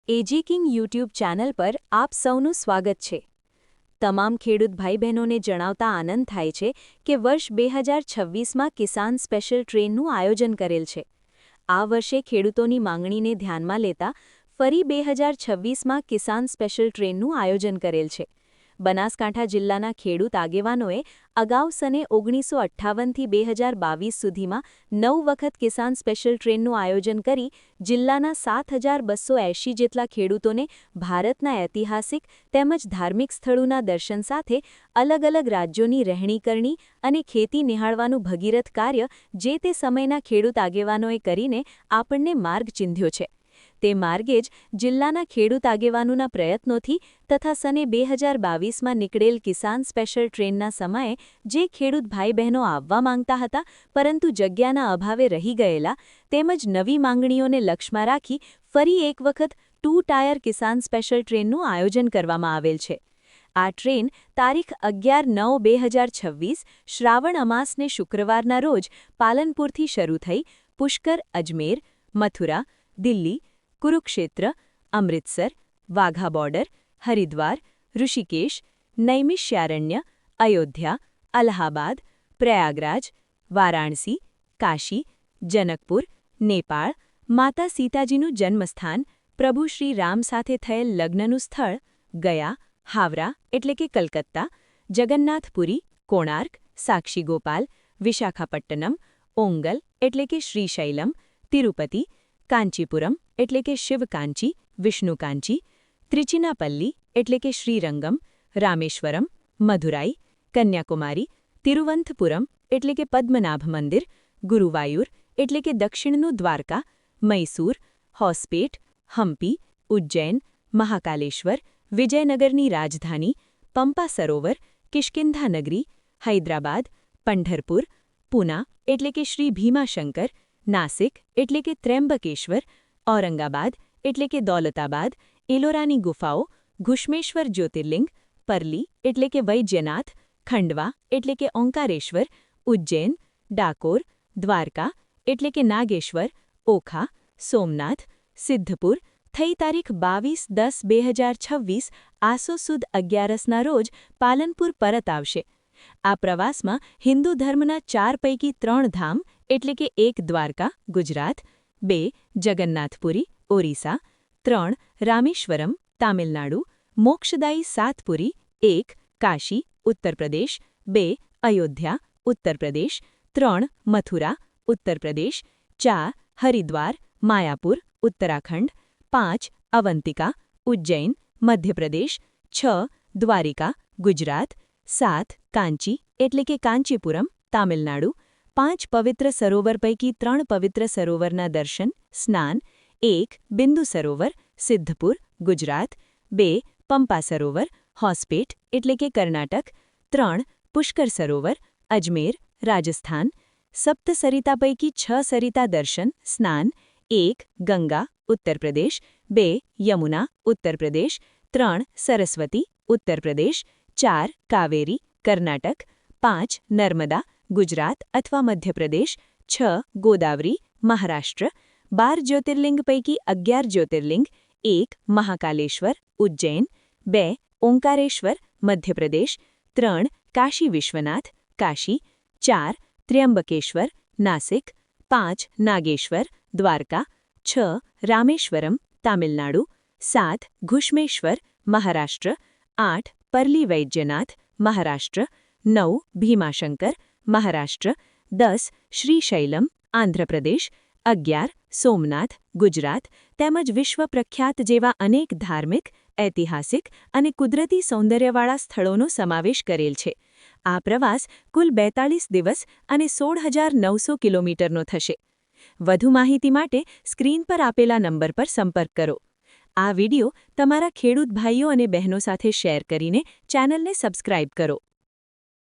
એજી king YouTube channel પર આપ સૌનું સ્વાગત છે। તમામ ખેડૂત ભાઈ બહેનોને જણાવતા આનંદ થાય છે કે વર્ષ 2026માં કિસાન સ્પેશિયલ ટ્રેનનું આયોજન કરેલ છે। આ વર્ષે ખેડૂતોની માંગણીને ધ્યાનમાં લેતા ફરી 2026માં કિસાન સ્પેશિયલ ટ્રેનનું આયોજન કરેલ છે। બનાસકાંઠા જિલ્લાના ખેડૂત આગેવાનોએ અગાઉ સને 1958થી 2022 સુધીમાં 9 વખત કિસાન સ્પેશિયલ ટ્રેનનું આયોજન કરી જિલ્લાના 7280 જેટલા ખેડૂતોને ભારતના ઐતિહાસિક તેમજ ધાર્મિક સ્થળોના દર્શન સાથે અલગ અલગ રાજ્યોની રહેણીકરણી અને ખેતી નિહાળવાનું ભગીરથ કાર્ય જે તે સમયના ખેડૂત આગેવાનોએ કરીને આપણને માર્ગ ચિંધ્યો છે। તે માર્ગે જ જિલ્લાના ખેડૂત આગેવાનોના પ્રયત્નોથી તથા સને 2022માં નીકળેલ કિસાન સ્પેશિયલ ટ્રેનના સમયે જે ખેડૂત ભાઈ બહેનો આવવા માંગતા હતા પરંતુ જગ્યાના અભાવે રહી ગયેલા તેમજ નવી માંગણીઓને લક્ષ્યમાં રાખી ફરી એક વખત 2 ટાયર કિસાન સ્પેશિયલ ટ્રેનનું આયોજન કરવામાં આવેલ છે। આ ટ્રેન તારીખ 11/9/2026 શ્રાવણ અમાસને શુક્રવારના રોજ પાલનપુરથી શરૂ થઈ પુષ્કર, અજમેર, મથુરા, દિલ્હી, કુરુક્ષેત્ર, અમૃતસર, વાઘા બોર્ડર, હરિદ્વાર, ઋષિકેશ, નૈમિષારણ્ય, અયોધ્યા, અલ્હાબાદ, પ્રયાગરાજ, વારાણસી, કાશી, જનકપુર, નેપાળ, માતા સીતાજીનું જન્મસ્થાન, પ્રભુ શ્રી રામ સાથે થયેલ લગ્નનું સ્થળ, ગયા, હાવરા એટલે કે કલકત્તા, જગન્નાથપુરી, કોણાર્ક, સાક્ષીગોપાલ, વિશાખાપટ્ટનમ, ઓંગલ એટલે કે શ્રીશૈલમ, તિરુપતિ, કાંચીપુરમ એટલે કે શિવકાંચી, વિષ્ણુકાંચી, ત્રિચિનાપલ્લી એટલે કે શ્રીરંગમ, રામેશ્વરમ, મધુરાઈ, કન્યાકુમારી, તિરુવનંતપુરમ એટલે કે પદ્મનાભ મંદિર, ગુરુવાયુર એટલે કે દક્ષિણનું દ્વારકા, મૈસૂર, હોસપેટ, હમ્પી, ઉજ્જૈન, મહાકાલેશ્વર, વિજયનગરની રાજધાની, પંપા સરોવર, કિષ્કિંધા નગરી, હૈદરાબાદ, પંઢરપુર, પૂના એટલે કે શ્રી ભીમાશંકર, નાસિક એટલે કે ત્ર્યંબકેશ્વર, ઔરંગાબાદ એટલે કે દૌલતાબાદ, એલોરાની ગુફાઓ, ઘુષ્મેશ્વર જ્યોતિર્લિંગ, પરલી એટલે કે વૈદ્યનાથ, ખંડવા એટલે કે ઓંકારેશ્વર, ઉજ્જૈન, ડાકોર, દ્વારકા એટલે કે નાગેશ્વર, ઓખા, સોમનાથ, સિદ્ધપુર થઈ તારીખ 22/10/2026 આસો સુદ 11ના રોજ પાલનપુર પરત આવશે। આ પ્રવાસમાં હિન્દુ ધર્મના 4 પૈકી 3 ધામ એટલે કે 1 દ્વારકા, ગુજરાત, 2 જગન્નાથપુરી, ઓરિસ્સા, 3 રામેશ્વરમ, તામિલનાડુ, મોક્ષદાયી સાતપુરી, 1 કાશી, ઉત્તર પ્રદેશ, 2 અયોધ્યા, ઉત્તર પ્રદેશ, 3 મથુરા, ઉત્તર પ્રદેશ, 4 હરિદ્વાર, માયાપુર, ઉત્તરાખંડ, 5 અવંતિકા, ઉજ્જૈન, મધ્યપ્રદેશ, 6 દ્વારિકા, ગુજરાત, 7 કાંચી એટલે કે કાંચીપુરમ, તામિલનાડુ, 5 પવિત્ર સરોવર પૈકી 3 પવિત્ર સરોવરના દર્શન, સ્નાન, 1 બિંદુ સરોવર, સિદ્ધપુર, ગુજરાત, 2 પંપા સરોવર, હોસપેટ એટલે કે કર્ણાટક, 3 પુષ્કર સરોવર, અજમેર, રાજસ્થાન, સપ્તસરિતા પૈકી 6 સરિતા દર્શન, સ્નાન, 1 ગંગા, ઉત્તર પ્રદેશ, 2 યમુના, ઉત્તર પ્રદેશ, 3 સરસ્વતી, ઉત્તર પ્રદેશ, 4 કાવેરી, કર્ણાટક, 5 નર્મદા, ગુજરાત અથવા મધ્યપ્રદેશ, 6 ગોદાવરી, મહારાષ્ટ્ર, 12 જ્યોતિર્લિંગ પૈકી 11 જ્યોતિર્લિંગ, 1 મહાકાલેશ્વર, ઉજ્જૈન, 2 ઓંકારેશ્વર, મધ્યપ્રદેશ, 3 કાશી વિશ્વનાથ, કાશી, 4 ત્ર્યંબકેશ્વર, નાસિક, 5 નાગેશ્વર, દ્વારકા, 6 રામેશ્વરમ, તામિલનાડુ, 7 ઘુષ્મેશ્વર, મહારાષ્ટ્ર, 8 પરલી વૈદ્યનાથ, મહારાષ્ટ્ર, 9 ભીમાશંકર, મહારાષ્ટ્ર, 10 શ્રીશૈલમ, આંધ્રપ્રદેશ, 11 સોમનાથ, ગુજરાત તેમજ વિશ્વ પ્રખ્યાત જેવા અનેક ધાર્મિક, ઐતિહાસિક અને કુદરતી સૌંદર્યવાળા સ્થળોનો સમાવેશ કરેલ છે। આ પ્રવાસ કુલ 42 દિવસ અને 16,900 કિલોમીટરનો થશે। વધુ માહિતી માટે સ્ક્રીન પર આપેલા નંબર પર સંપર્ક કરો। આ વિડિયો તમારા ખેડૂત ભાઈઓ અને બહેનો સાથે શેર કરીને ચેનલને સબસ્ક્રાઇબ કરો।